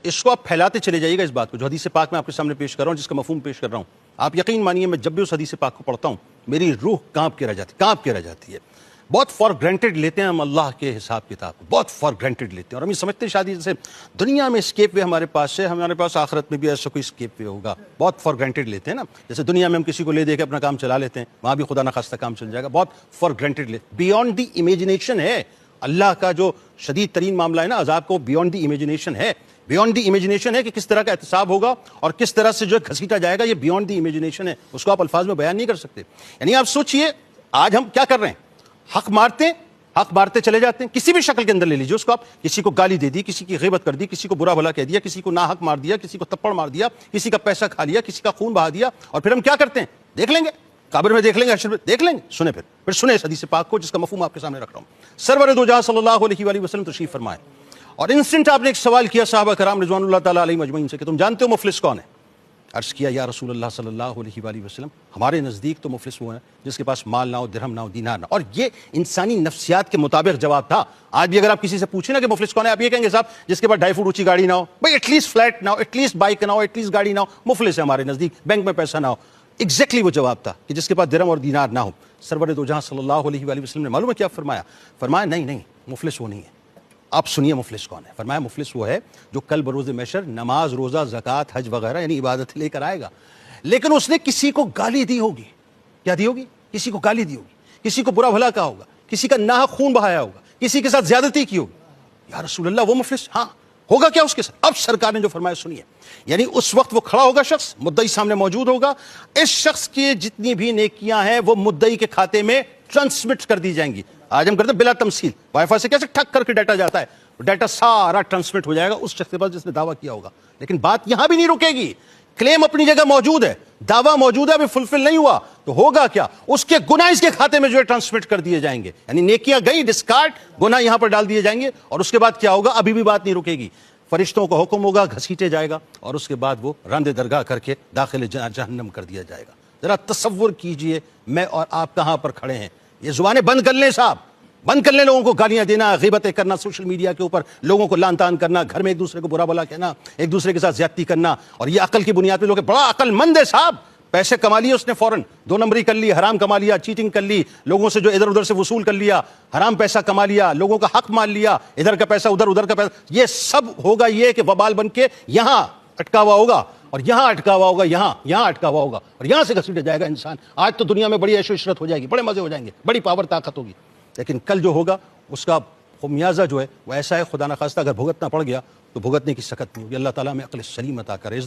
اس کو آپ پھیلاتے چلے جائیے گا اس بات کو جو حدیث پاک میں آپ کے سامنے پیش کر رہا ہوں، جس کا مفہوم پیش کر رہا ہوں. آپ یقین مانیے میں جب بھی اس حدیث پاک کو پڑھتا ہوں میری روح کانپ کے رہ جاتی ہے. بہت فار گرانٹیڈ لیتے ہیں ہم اللہ کے حساب کتاب کو، بہت فار گرانٹیڈ لیتے ہیں، اور ہم یہ سمجھتے ہیں شادی جیسے دنیا میں اسکیپ وے ہمارے پاس ہے، ہمارے پاس آخرت میں بھی ایسا کوئی اسکیپ وے ہوگا. بہت فار گرانٹیڈ لیتے ہیں نا، جیسے دنیا میں ہم کسی کو لے دے کے اپنا کام چلا لیتے ہیں، وہاں بھی خدا نخواستہ کام چل جائے گا. بہت فار گرانٹیڈ لیتے، بیونڈ دی امیجنیشن ہے. اللہ کا جو شدید ترین معاملہ ہے نا عذاب کو، بیونڈ دی امیجنیشن ہے. بیونڈ دی امیجنیشن ہے کہ کس طرح کا احتساب ہوگا اور کس طرح سے جو گھسیٹا جائے گا، یہ بیونڈ دی امیجنیشن ہے. اس کو آپ الفاظ میں بیان نہیں کر سکتے. یعنی آپ سوچئے آج ہم کیا کر رہے ہیں، حق مارتے چلے جاتے ہیں، کسی بھی شکل کے اندر لے لیجیے اس کو آپ. کسی کو گالی دے دی، کسی کی غیبت کر دی، کسی کو برا بھلا کہہ دیا، کسی کو ناحق مار دیا، کسی کو تھپڑ مار دیا، کسی کا پیسہ کھا لیا، کسی کا خون بہا دیا، اور پھر ہم کیا کرتے ہیں؟ دیکھ لیں گے قبر میں، دیکھ لیں گے حشر میں، دیکھ لیں گے. پھر سنیں اس حدیث پاک کو جس کا مفہوم آپ کے سامنے رکھ رہا ہوں. سرور دو جہاں صلی اللہ علیہ وآلہ وسلم تشریف فرمائے، اور انسٹنٹ آپ نے ایک سوال کیا صحابہ کرام رضوان اللہ تعالیٰ علیہم اجمعین سے کہ تم جانتے ہو مفلس کون ہے؟ عرض کیا یا رسول اللہ صلی اللہ علیہ وآلہ وسلم ہمارے نزدیک تو مفلس وہ ہے جس کے پاس مال نہ ہو، درہم نہ ہو، دینار نہ ہو. اور یہ انسانی نفسیات کے مطابق جواب تھا. آج بھی اگر آپ کسی سے پوچھیں نا کہ مفلس کون ہے، آپ یہ کہیں گے صاحب جس کے پاس 2.5 فٹ اونچی گاڑی نہ ہو، بھائی ایٹ لیسٹ فلیٹ نہ ہو، ایٹ لیسٹ بائک نہ ہو، ایٹ لیسٹ گاڑی نہ ہو، مفلس ہے ہمارے نزدیک. بینک میں پیسہ نہ ہو. ایگزیکٹلی وہ جواب تھا کہ جس کے پاس درہم اور دینار نہ ہو. سرور دو جہاں صلی اللہ علیہ وآلہ وسلم نے معلوم ہے کیا فرمایا نہیں مفلس وہ نہیں ہے. آپ سنیے مفلس کون ہے. فرمایا مفلس وہ ہے جو کل بروز محشر نماز، روزہ، زکوٰۃ، حج وغیرہ یعنی عبادت لے کر آئے گا، لیکن اس نے کسی کو گالی دی ہوگی. کیا دی ہوگی؟ کسی کو گالی دی ہوگی، کسی کو برا بھلا کہا ہوگا، کسی کا ناحق خون بہایا ہوگا، کسی کے ساتھ زیادتی کی ہوگی. یا رسول اللہ وہ مفلس؟ ہاں. ہوگا کیا اس کے ساتھ؟ اب سرکار نے جو فرمایا سنیے. یعنی اس وقت وہ کھڑا ہوگا شخص، مدعی سامنے موجود ہوگا، اس شخص کی جتنی بھی نیکیاں ہیں وہ مدعی کے کھاتے میں ٹرانسمٹ کر دی جائیں گی. آج ہم کرتے ہیں بلا تمثیل، وائی فائی سے کیسے ٹھک کر کے ڈیٹا جاتا ہے، ڈیٹا سارا ٹرانسمٹ ہو جائے گا اس شخص کے پاس جس نے دعویٰ کیا ہوگا. لیکن بات یہاں بھی نہیں رکے گی. کلیم اپنی جگہ موجود ہے، دعویٰ موجود ہے، ابھی فلفل نہیں ہوا، تو ہوگا کیا؟ اس کے گناہ اس کے کھاتے میں جو ہے ٹرانسمٹ کر دیے جائیں گے. یعنی نیکیاں گئی ڈسکارڈ، گناہ یہاں پر ڈال دیے جائیں گے. اور اس کے بعد کیا ہوگا؟ ابھی بھی بات نہیں رکے گی. فرشتوں کو حکم ہوگا، گھسیٹے جائے گا، اور اس کے بعد وہ راند درگاہ کر کے داخل جہنم کر دیا جائے گا. ذرا تصور کیجئے میں اور آپ کہاں پر کھڑے ہیں. یہ زبانیں بند کر لیں صاحب، بند کر لیں. لوگوں کو گالیاں دینا، غیبتیں کرنا، سوشل میڈیا کے اوپر لوگوں کو لان تان کرنا، گھر میں ایک دوسرے کو برا بھلا کہنا، ایک دوسرے کے ساتھ زیادتی کرنا. اور یہ عقل کی بنیاد پہ لوگ بڑا عقل مند ہے صاحب. پیسے کما لیے اس نے فوراً، 2 نمبری کر لی، حرام کما لیا، چیٹنگ کر لی، لوگوں سے جو ادھر ادھر سے وصول کر لیا، حرام پیسہ کما لیا، لوگوں کا حق مان لیا، ادھر کا پیسہ ادھر، ادھر کا پیسہ. یہ سب ہوگا یہ کہ وبال بن کے یہاں اٹکا ہوا ہوگا، اور یہاں اٹکا ہوا ہوگا، یہاں اٹکا ہوا ہوگا، اور یہاں سے گھسیٹا جائے گا انسان. آج تو دنیا میں بڑی عیش و عشرت ہو جائے گی، بڑے مزے ہو جائیں گے، بڑی پاور طاقت ہوگی. لیکن کل جو ہوگا اس کا خمیازہ جو ہے وہ ایسا ہے، خدا نخواستہ اگر بھگتنا پڑ گیا تو بھگتنے کی سکت نہیں ہوگی. اللہ تعالیٰ میں عقل سلیم عطا کرے.